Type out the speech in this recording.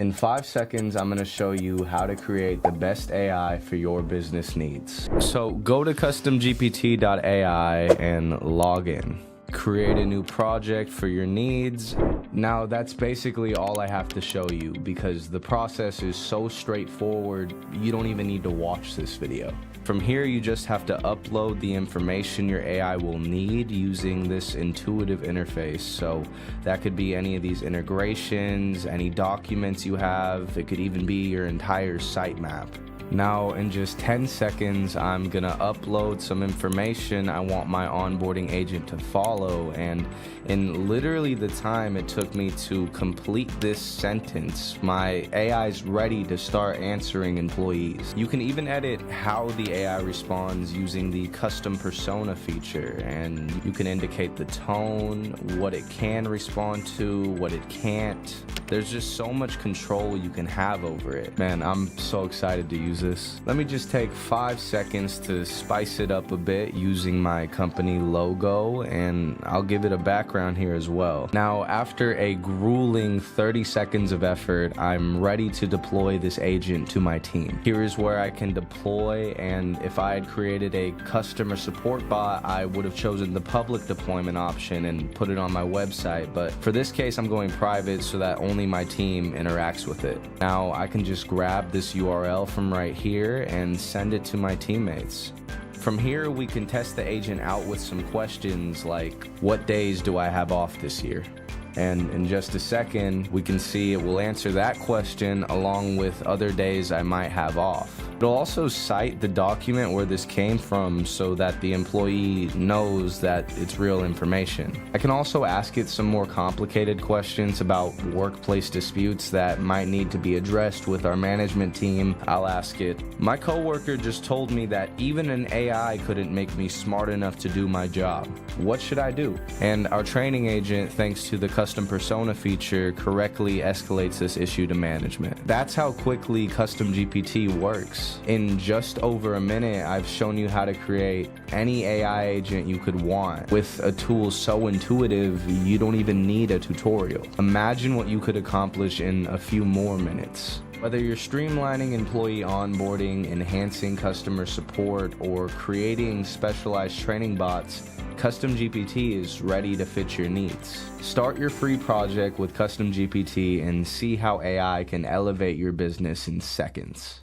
In 5 seconds, I'm going to show you how to create the best AI for your business needs. So go to CustomGpt.ai and log in. Create a new project for your needs. Now that's basically all I have to show you because the process is so straightforward, you don't even need to watch this video. From here, you just have to upload the information your AI will need using this intuitive interface. So that could be any of these integrations, any documents you have. It could even be your entire sitemap. Now, in just 10 seconds, I'm gonna upload some information I want my onboarding agent to follow, and in literally the time it took me to complete this sentence, my AI is ready to start answering employees. You can even edit how the AI responds using the custom persona feature, and you can indicate the tone, what it can respond to, what it can't. There's just so much control you can have over it. Man, I'm so excited to use this. Let me just take 5 seconds to spice it up a bit using my company logo, and I'll give it a background here as well. Now, after a grueling 30 seconds of effort, I'm ready to deploy this agent to my team. Here is where I can deploy, and if I had created a customer support bot, I would have chosen the public deployment option and put it on my website. But for this case, I'm going private so that only my team interacts with it. Now I can just grab this URL from right here and send it to my teammates. From here, we can test the agent out with some questions like, what days do I have off this year? And in just a second, we can see it will answer that question along with other days I might have off. It'll also cite the document where this came from so that the employee knows that it's real information. I can also ask it some more complicated questions about workplace disputes that might need to be addressed with our management team. I'll ask it, my coworker just told me that even an AI couldn't make me smart enough to do my job. What should I do? And our training agent, thanks to the custom persona feature, correctly escalates this issue to management. That's how quickly CustomGPT works. In just over a minute, I've shown you how to create any AI agent you could want with a tool so intuitive you don't even need a tutorial. Imagine what you could accomplish in a few more minutes. Whether you're streamlining employee onboarding, enhancing customer support, or creating specialized training bots, CustomGPT is ready to fit your needs. Start your free project with CustomGPT and see how AI can elevate your business in seconds.